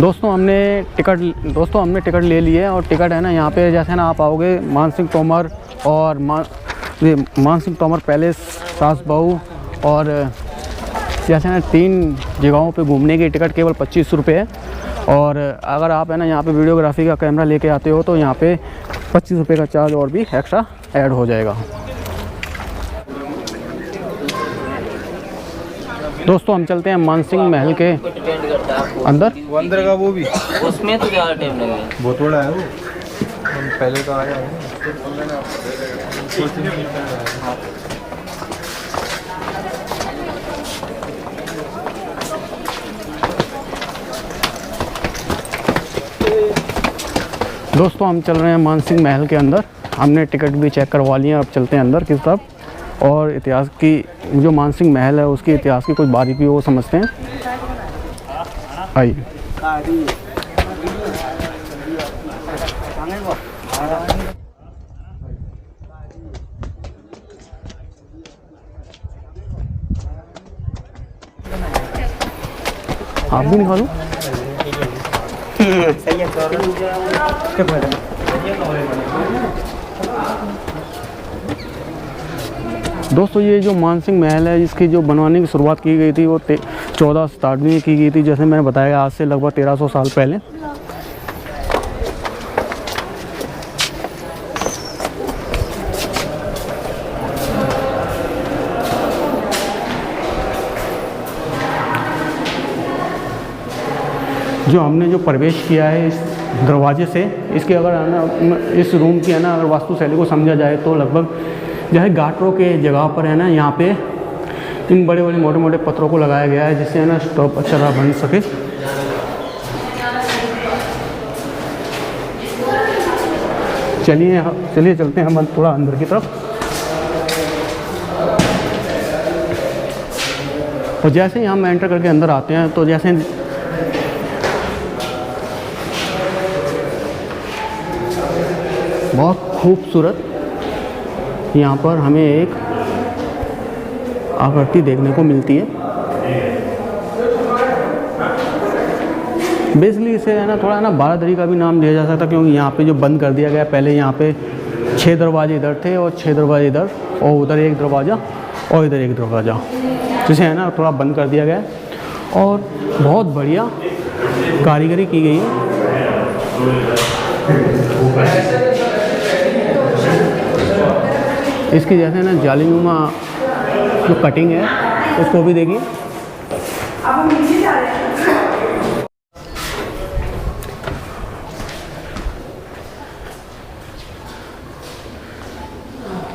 दोस्तों हमने टिकट ले ली है। और टिकट है ना यहाँ पे जैसे ना आप आओगे मान सिंह तोमर और मान सिंह तोमर पैलेस, सास बहू और जैसे ना 3 जगहों पे घूमने की टिकट केवल 25 रुपये है। और अगर आप है ना यहाँ पे वीडियोग्राफी का कैमरा लेके आते हो तो यहाँ पे 25 रुपये का चार्ज और भी एक्स्ट्रा ऐड हो जाएगा। दोस्तों हम चलते हैं मानसिंह महल के अंदर। वो अंदर का वो भी उसमें तो ज़्यादा टाइम लगेगा, बहुत बड़ा है वो। हम पहले तो आया है। दोस्तों हम चल रहे हैं मानसिंह महल के अंदर। हमने टिकट भी चेक करवा लिया। अब चलते हैं अंदर की तरफ और इतिहास की जो मानसिंह महल है उसके इतिहास की कुछ बारीकी वो समझते हैं। आइए। आप भी निकालो। दोस्तों ये जो मानसिंह महल है इसकी जो बनवाने की शुरुआत की गई थी वो 14 शताब्दी में की गई थी। जैसे मैंने बताया आज से लगभग 1300 साल पहले। जो हमने जो प्रवेश किया है इस दरवाजे से, इसके अगर है ना इस रूम की है ना अगर वास्तुशैली को समझा जाए तो लगभग जैसे गाटरों के जगह पर है ना यहाँ पे इन बड़े बड़े मोटे मोटे पत्थरों को लगाया गया है जिससे है ना स्टॉप अच्छा तरह बन सके। चलिए चलते हैं हम थोड़ा अंदर की तरफ। और जैसे ही हम एंटर करके अंदर आते हैं तो जैसे बहुत खूबसूरत यहाँ पर हमें एक आकृति देखने को मिलती है। बेसिकली इसे है ना थोड़ा ना बारादरी का भी नाम दिया जा सकता क्योंकि यहाँ पे जो बंद कर दिया गया, पहले यहाँ पे 6 दरवाजे इधर थे और 6 दरवाजे इधर और उधर एक दरवाज़ा और इधर एक दरवाज़ा, जिसे है ना थोड़ा बंद कर दिया गया और बहुत बढ़िया कारीगरी की गई है। इसकी जैसे ना जालीनुमा जो कटिंग है उसको भी देखिए।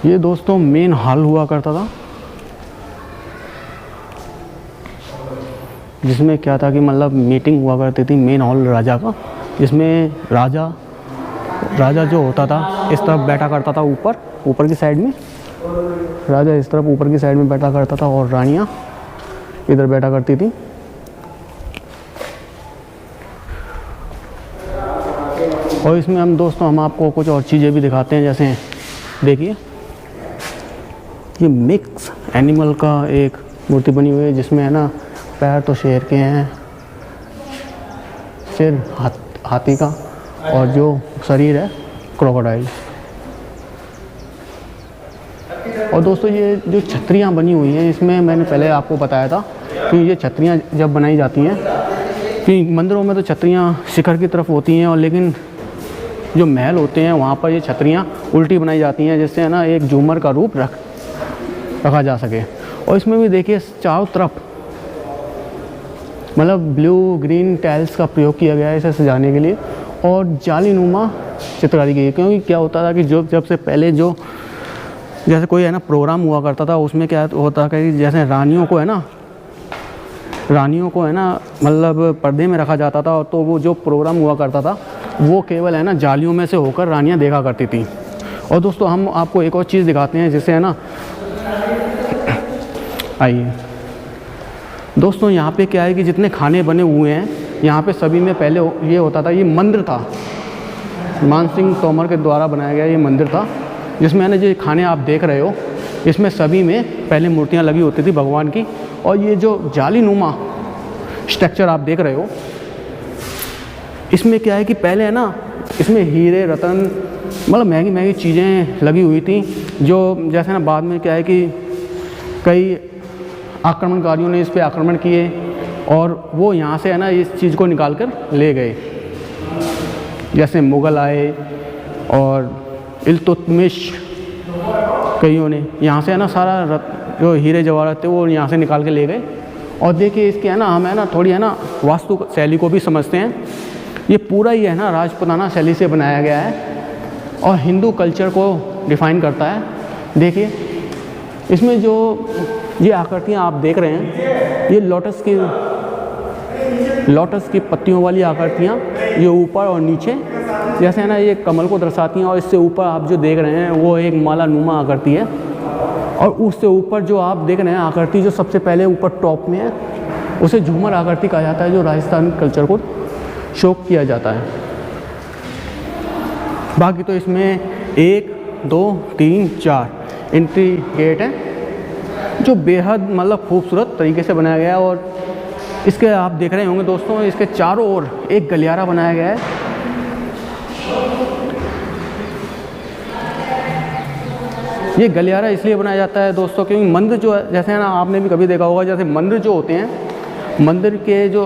ये दोस्तों मेन हॉल हुआ करता था जिसमें क्या था कि मतलब मीटिंग हुआ करती थी। मेन हॉल राजा का, जिसमें राजा जो होता था इस तरफ बैठा करता था, ऊपर की साइड में राजा इस तरफ ऊपर की साइड में बैठा करता था और रानियां इधर बैठा करती थी। और इसमें हम आपको कुछ और चीज़ें भी दिखाते हैं। जैसे देखिए ये मिक्स एनिमल का एक मूर्ति बनी हुई है जिसमें है ना पैर तो शेर के हैं, सिर हाथी का और जो शरीर है क्रोकोडाइल। और दोस्तों ये जो छतरियाँ बनी हुई हैं इसमें मैंने पहले आपको बताया था कि ये छतरियाँ जब बनाई जाती हैं कि मंदिरों में तो छतरियाँ शिखर की तरफ होती हैं और लेकिन जो महल होते हैं वहाँ पर ये छतरियाँ उल्टी बनाई जाती हैं जिससे है ना एक झूमर का रूप रखा जा सके। और इसमें भी देखिए चारों तरफ मतलब ब्लू ग्रीन टाइल्स का प्रयोग किया गया है इसे सजाने के लिए और जालीनुमा चित्रकारी की है। क्योंकि क्या होता था कि जब से पहले जैसे कोई है ना प्रोग्राम हुआ करता था उसमें क्या होता था कि जैसे रानियों को है ना मतलब पर्दे में रखा जाता था तो वो जो प्रोग्राम हुआ करता था वो केवल है ना जालियों में से होकर रानियां देखा करती थी। और दोस्तों हम आपको एक और चीज़ दिखाते हैं जिससे है ना, आइए दोस्तों यहाँ पे क्या है कि जितने खाने बने हुए हैं यहाँ पे सभी में पहले ये होता था, ये मंदिर था, मानसिंह तोमर के द्वारा बनाया गया ये मंदिर था जिसमें है ना जो खाने आप देख रहे हो इसमें सभी में पहले मूर्तियाँ लगी होती थी भगवान की। और ये जो जालीनुमा स्ट्रक्चर आप देख रहे हो इसमें क्या है कि पहले है ना, इसमें हीरे रतन मतलब महंगी महंगी चीज़ें लगी हुई थी, जो जैसे ना बाद में क्या है कि कई आक्रमणकारियों ने इस पे आक्रमण किए और वो यहाँ से है ना इस चीज़ को निकाल कर ले गए। जैसे मुग़ल आए और इल्तुतमिश कईयों ने यहाँ से है ना सारा जो हीरे जवाहरात थे वो यहाँ से निकाल के ले गए। और देखिए इसके है ना, हम है ना थोड़ी है ना वास्तु शैली को भी समझते हैं। ये पूरा ही है ना राजपूताना शैली से बनाया गया है और हिंदू कल्चर को डिफ़ाइन करता है। देखिए इसमें जो ये आकृतियाँ आप देख रहे हैं, ये लोटस की पत्तियों वाली आकृतियाँ, ये ऊपर और नीचे जैसे है ना ये कमल को दर्शाती हैं। और इससे ऊपर आप जो देख रहे हैं वो एक माला नुमा आकृति है। और उससे ऊपर जो आप देख रहे हैं आकृति जो सबसे पहले ऊपर टॉप में है, उसे झूमर आकृति कहा जाता है, जो राजस्थान कल्चर को शो किया जाता है। बाकी तो इसमें 1 2 3 4 एंट्री गेट है जो बेहद मतलब खूबसूरत तरीके से बनाया गया है। और इसके आप देख रहे होंगे दोस्तों, इसके चारों ओर एक गलियारा बनाया गया है। ये गलियारा इसलिए बनाया जाता है दोस्तों क्योंकि मंदिर जो है, जैसे है ना आपने भी कभी देखा होगा, जैसे मंदिर जो होते हैं, मंदिर के जो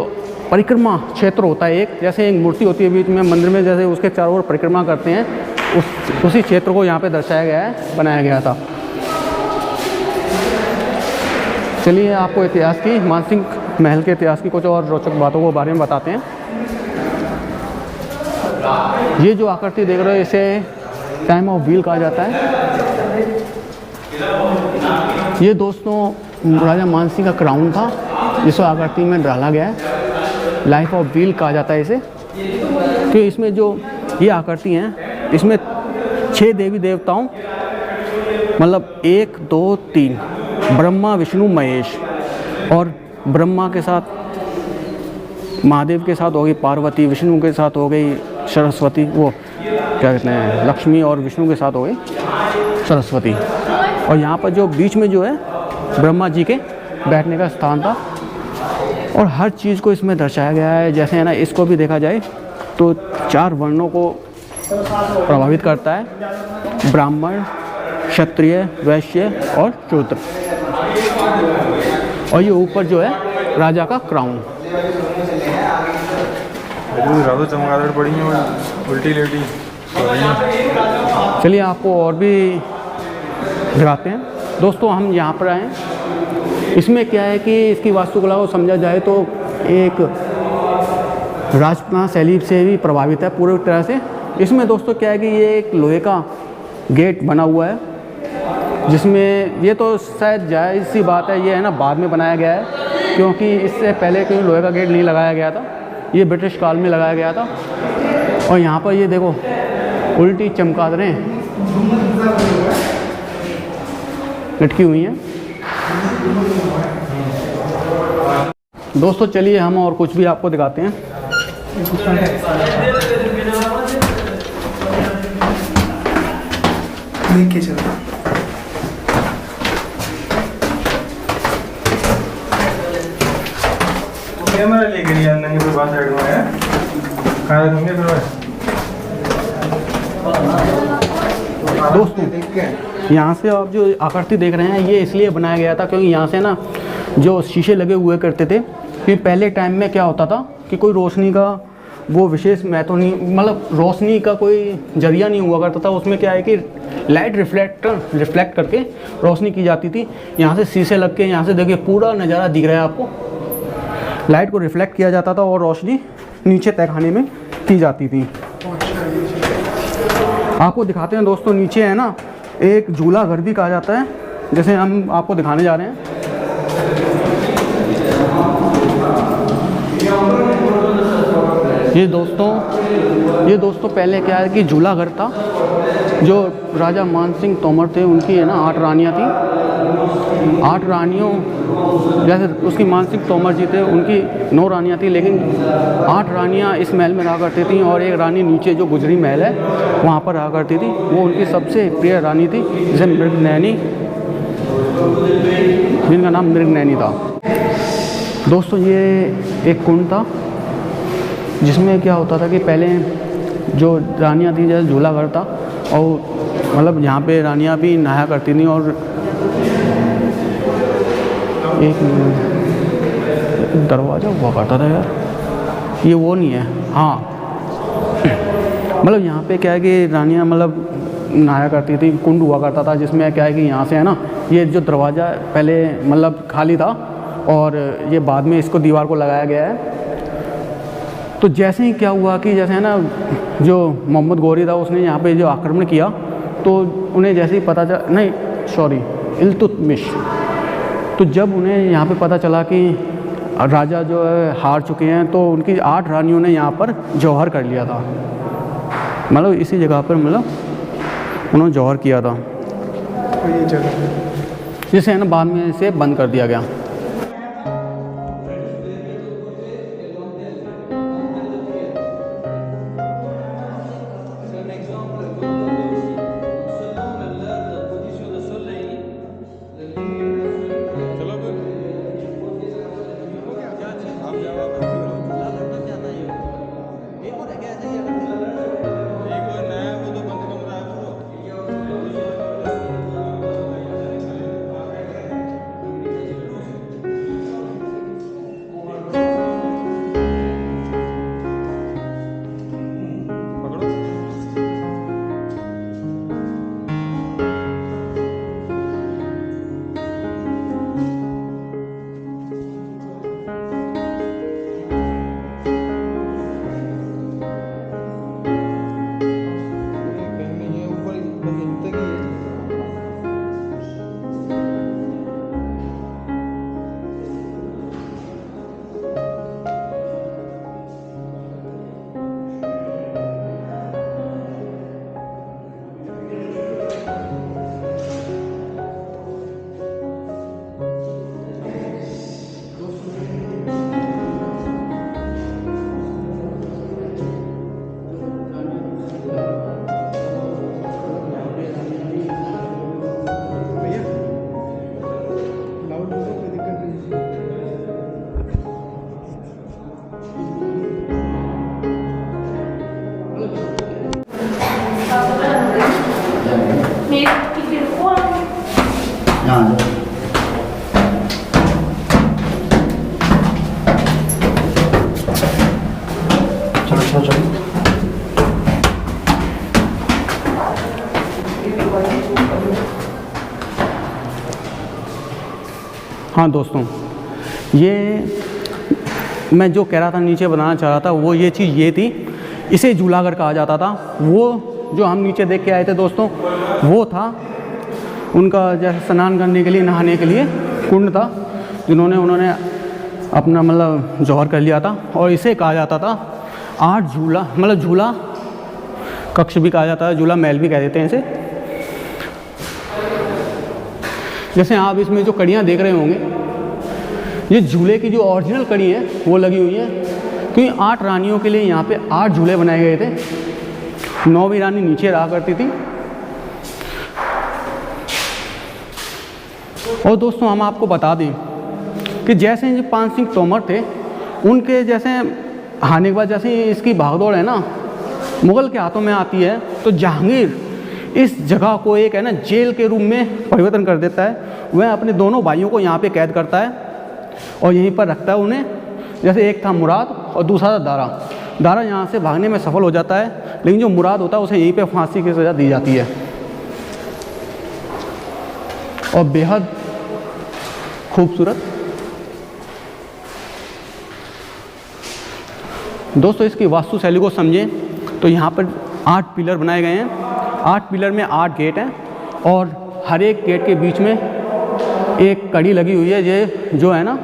परिक्रमा क्षेत्र होता है एक, जैसे एक मूर्ति होती है बीच में मंदिर में, जैसे उसके चारों ओर परिक्रमा करते हैं, उसी क्षेत्र को यहाँ पे दर्शाया गया है, बनाया गया था। चलिए आपको इतिहास की, मानसिंह महल के इतिहास की कुछ और रोचक बातों को बारे में बताते हैं। ये जो आकृति देख रहे हो इसे टाइम ऑफ व्हील कहा जाता है। ये दोस्तों राजा मानसिंह का क्राउन था जिसको आकृति में डाला गया है। लाइफ ऑफ व्हील कहा जाता है इसे। तो इसमें जो ये आकृति हैं, इसमें 6 देवी देवताओं मतलब 1 2 3 ब्रह्मा विष्णु महेश, और ब्रह्मा के साथ महादेव के साथ हो गई पार्वती, विष्णु के साथ हो गई सरस्वती, वो क्या कहते हैं लक्ष्मी, और विष्णु के साथ हो गई सरस्वती। और यहाँ पर जो बीच में जो है ब्रह्मा जी के बैठने का स्थान था। और हर चीज़ को इसमें दर्शाया गया है। जैसे है ना इसको भी देखा जाए तो 4 वर्णों को प्रभावित करता है, ब्राह्मण, क्षत्रिय, वैश्य और शूद्र। और ये ऊपर जो है राजा का क्राउन। चमगादड़ पड़ी है उल्टी लेटी। चलिए आपको और भी दिखाते हैं दोस्तों। हम यहाँ पर आए, इसमें क्या है कि इसकी वास्तुकला को समझा जाए तो एक राजपूताना शैली से भी प्रभावित है पूरी तरह से। इसमें दोस्तों क्या है कि ये एक लोहे का गेट बना हुआ है, जिसमें ये तो शायद जायज़ सी बात है, ये है ना बाद में बनाया गया है, क्योंकि इससे पहले कोई लोहे का गेट नहीं लगाया गया था, ये ब्रिटिश काल में लगाया गया था। और यहाँ पर ये देखो उल्टी चमगादड़ें लटकी हुई हैं। दोस्तों चलिए हम और कुछ भी आपको दिखाते हैं। लेके चलो। कैमरा लेके नहीं आना, फिर बात साइड में है कहाँ रखेंगे फिर। दोस्तों यहाँ से आप जो आकृति देख रहे हैं ये इसलिए बनाया गया था क्योंकि यहाँ से ना जो शीशे लगे हुए करते थे, कि पहले टाइम में क्या होता था कि कोई रोशनी का वो विशेष महत्व नहीं, मतलब रोशनी का कोई जरिया नहीं हुआ करता था। उसमें क्या है कि लाइट रिफ्लेक्ट करके रोशनी की जाती थी। यहाँ से शीशे लग के, यहाँ से देखिए पूरा नज़ारा दिख रहा है आपको, लाइट को रिफ्लेक्ट किया जाता था और रोशनी नीचे तहखाने में की जाती थी। आपको दिखाते हैं दोस्तों, नीचे है ना एक झूला घर भी कहा जाता है, जैसे हम आपको दिखाने जा रहे हैं। ये दोस्तों पहले क्या है कि झूला घर था, जो राजा मानसिंह तोमर थे उनकी है ना 8 रानियाँ थी। 8 रानियों, जैसे उसकी मानसिंह तोमर जी थे उनकी 9 रानियाँ थी, लेकिन 8 रानियाँ इस महल में रहा करती थी और एक रानी नीचे जो गुजरी महल है वहाँ पर रहा करती थी। वो उनकी सबसे प्रिय रानी थी, जिसे मृगनयनी, जिनका नाम मृगनयनी था। दोस्तों ये एक कुंड था जिसमें क्या होता था कि पहले जो रानियाँ थी जैसे झूला घर था, और मतलब यहाँ पे रानियाँ भी नहाया करती थी। और एक दरवाज़ा हुआ करता था यार, ये वो नहीं है, हाँ मतलब यहाँ पे क्या है कि रानियाँ मतलब नहाया करती थी, कुंड हुआ करता था, जिसमें क्या है कि यहाँ से है ना, ये जो दरवाज़ा पहले मतलब खाली था और ये बाद में इसको दीवार को लगाया गया है। तो जैसे ही क्या हुआ कि जैसे है ना, जो मोहम्मद गौरी था उसने यहाँ पे जो आक्रमण किया, तो उन्हें जैसे ही पता चला, नहीं सॉरी इल्तुतमिश, तो जब उन्हें यहाँ पे पता चला कि राजा जो है हार चुके हैं, तो उनकी 8 रानियों ने यहाँ पर जौहर कर लिया था, मतलब इसी जगह पर मतलब उन्होंने जौहर किया था, ये जगह जिसे है ना बाद में इसे बंद कर दिया गया। हाँ दोस्तों, ये मैं जो कह रहा था नीचे बनाना चाह रहा था, वो ये चीज़ ये थी, इसे झूलाघर कहा जाता था। वो जो हम नीचे देख के आए थे दोस्तों, वो था उनका जैसे स्नान करने के लिए, नहाने के लिए कुंड था, उन्होंने अपना मतलब जौहर कर लिया था। और इसे कहा जाता था 8 झूला, मतलब झूला कक्ष भी कहा जाता है, झूला महल भी कह देते हैं इसे। जैसे आप इसमें जो कड़ियाँ देख रहे होंगे, ये झूले की जो ओरिजिनल कड़ी है वो लगी हुई है, क्योंकि 8 रानियों के लिए यहाँ पे 8 झूले बनाए गए थे। 9वीं रानी नीचे रहा करती थी। और दोस्तों हम आपको बता दें कि जैसे जो पान सिंह तोमर थे, उनके जैसे आने के बाद जैसे इसकी भागदौड़ है ना मुग़ल के हाथों में आती है, तो जहांगीर इस जगह को एक है ना जेल के रूप में परिवर्तन कर देता है। वह अपने दोनों भाइयों को यहाँ पे कैद करता है और यहीं पर रखता है उन्हें। जैसे एक था मुराद और दूसरा था दारा। दारा यहाँ से भागने में सफल हो जाता है, लेकिन जो मुराद होता है उसे यहीं पे फांसी की सज़ा दी जाती है। और बेहद खूबसूरत दोस्तों, इसकी वास्तुशैली को समझें तो यहाँ पर 8 पिलर बनाए गए हैं। 8 पिलर में 8 गेट हैं और हर एक गेट के बीच में एक कड़ी लगी हुई है, ये जो है ना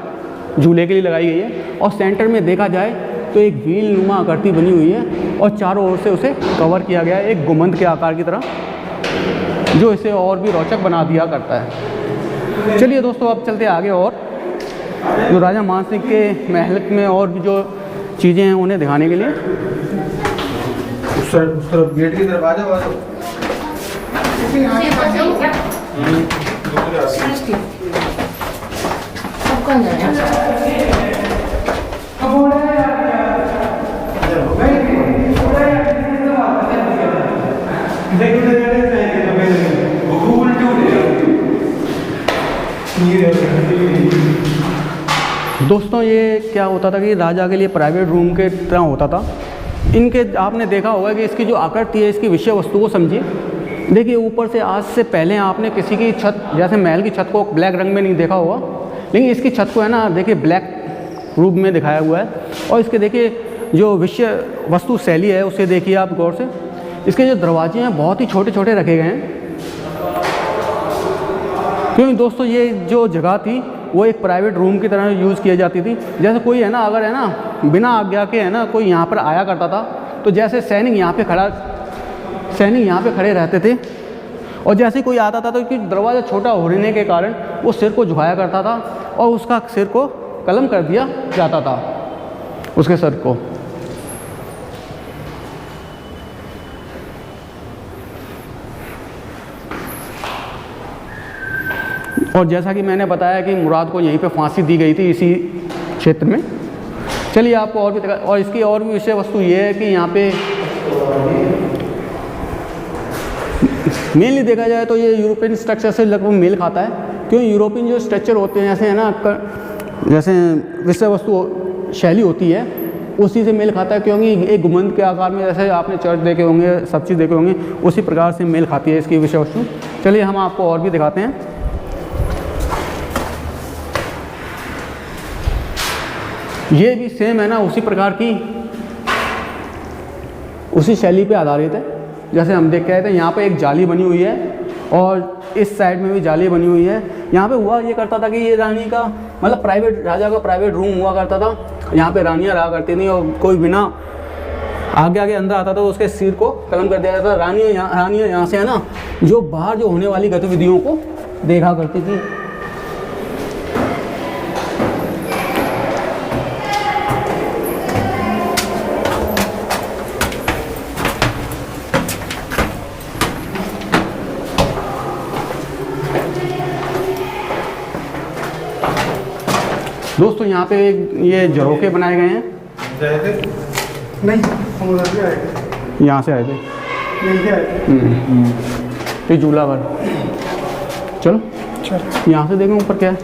झूले के लिए लगाई गई है। और सेंटर में देखा जाए तो एक व्हील नुमा आकृति बनी हुई है और चारों ओर से उसे कवर किया गया है एक गुंबद के आकार की तरह, जो इसे और भी रोचक बना दिया करता है। चलिए दोस्तों अब चलते आगे और जो राजा मान सिंह के महल में और भी जो चीज़ें हैं उन्हें दिखाने के लिए। उस तरफ गेट की तरफ आ जाओ। दोस्तों ये क्या होता था कि राजा के लिए प्राइवेट रूम के तरह होता था। इनके आपने देखा होगा कि इसकी जो आकृति है, इसकी विषय वस्तु को समझिए। देखिए ऊपर से आज से पहले आपने किसी की छत, जैसे महल की छत को ब्लैक रंग में नहीं देखा होगा, लेकिन इसकी छत को है ना देखिए ब्लैक रूप में दिखाया हुआ है। और इसके देखिए जो विषय वस्तु शैली है उसे देखिए आप गौर से। इसके जो दरवाजे हैं बहुत ही छोटे छोटे रखे गए हैं, क्योंकि दोस्तों ये जो जगह थी वो एक प्राइवेट रूम की तरह यूज़ की जाती थी। जैसे कोई है ना, अगर है ना बिना आज्ञा के है ना कोई यहाँ पर आया करता था, तो जैसे सैनिक यहाँ पे खड़े रहते थे, और जैसे कोई आता था तो क्योंकि दरवाज़ा छोटा होने के कारण वो सिर को झुकाया करता था और उसका सिर को कलम कर दिया जाता था, उसके सर को। और जैसा कि मैंने बताया कि मुराद को यहीं पे फांसी दी गई थी, इसी क्षेत्र में। चलिए आपको और भी दिखा, और इसकी और भी विषय वस्तु ये है कि यहाँ पे मेनली देखा जाए तो ये यूरोपियन स्ट्रक्चर से लगभग मेल खाता है, क्योंकि यूरोपियन जो स्ट्रक्चर होते हैं जैसे है ना, जैसे विषय वस्तु शैली होती है उसी से मेल खाता है, क्योंकि एक गुंबद के आकार में जैसे आपने चर्च देखे होंगे, सब चीज़ देखे होंगे, उसी प्रकार से मेल खाती है इसकी विषय वस्तु। चलिए हम आपको और भी दिखाते हैं। ये भी सेम है ना, उसी प्रकार की, उसी शैली पे आधारित है। जैसे हम देख के आए थे, यहाँ पे एक जाली बनी हुई है और इस साइड में भी जाली बनी हुई है। यहाँ पे हुआ ये करता था कि ये रानी का मतलब प्राइवेट, राजा का प्राइवेट रूम हुआ करता था। यहाँ पे रानियाँ रहा करती थी और कोई बिना आगे अंदर आता था तो उसके सिर को कलम कर दिया जाता था। रानियाँ यहाँ से है ना जो बाहर जो होने वाली गतिविधियों को देखा करती थी। दोस्तों यहाँ पे ये झरोखे बनाए गए हैं। नहीं, हम उधर से आए थे। यहाँ से आए थे, यहीं से आए थे। ये झूला पर चलो, यहाँ से देखें ऊपर क्या है।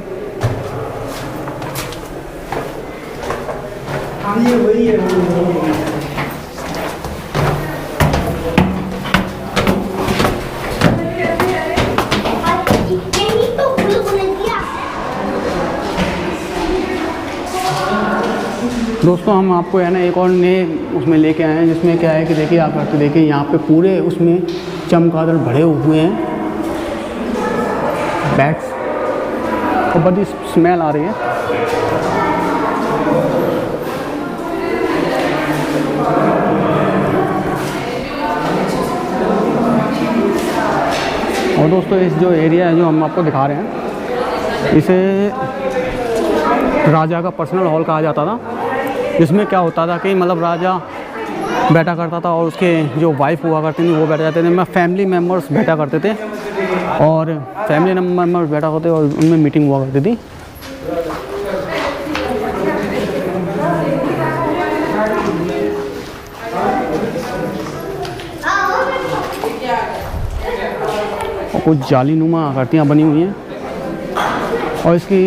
हाँ ये वही है, दोस्तों हम आपको है ना एक और नए उसमें लेके आए हैं, जिसमें क्या है कि देखिए आप करते देखिए यहाँ पे पूरे उसमें चमगादड़ भरे हुए हैं, बैट्स, और बड़ी स्मेल आ रही है। और दोस्तों इस जो एरिया है जो हम आपको दिखा रहे हैं, इसे राजा का पर्सनल हॉल कहा जाता था, जिसमें क्या होता था कि मतलब राजा बैठा करता था और उसके जो वाइफ हुआ करती थी वो बैठ जाते थे। मैं फैमिली मेम्बर्स बैठा करते थे और फैमिली मेम्बर्स बैठा होते और उनमें मीटिंग हुआ करती थी। और कुछ जालीनुमा आकृतियाँ बनी हुई हैं, और इसकी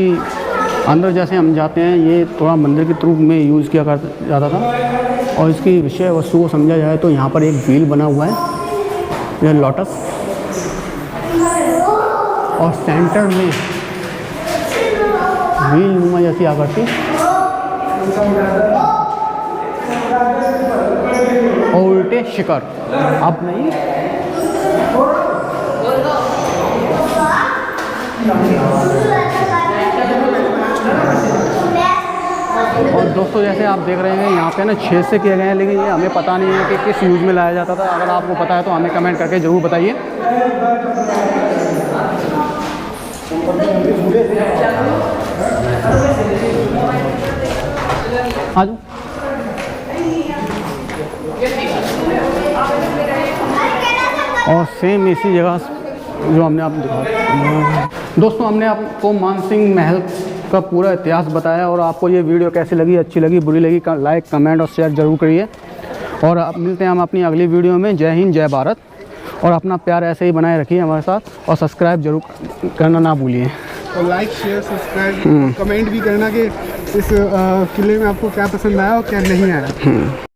अंदर जैसे हम जाते हैं ये थोड़ा मंदिर के रूप में यूज़ किया जाता था। और इसकी विषय वस्तु को समझा जाए तो यहाँ पर एक व्हील बना हुआ है, यह लोटस, और सेंटर में व्हील नुमा जैसी आकृति और उल्टे शिखर। अब नहीं, और दोस्तों जैसे आप देख रहे हैं यहाँ पे ना छेद से किए गए हैं, लेकिन ये हमें पता नहीं है कि किस यूज़ में लाया जाता था। अगर आपको पता है तो हमें कमेंट करके ज़रूर बताइए। आ जाओ। और सेम इसी जगह जो हमने आपको दिखाया। दोस्तों हमने आपको मानसिंह महल का पूरा इतिहास बताया, और आपको ये वीडियो कैसी लगी, अच्छी लगी, बुरी लगी, लाइक कमेंट और शेयर ज़रूर करिए। और आप मिलते हैं हम अपनी अगली वीडियो में। जय हिंद, जय भारत, और अपना प्यार ऐसे ही बनाए रखिए हमारे साथ, और सब्सक्राइब जरूर करना ना भूलिए। और लाइक शेयर सब्सक्राइब कमेंट भी करना कि इस किले में आपको क्या पसंद आया और क्या नहीं आया?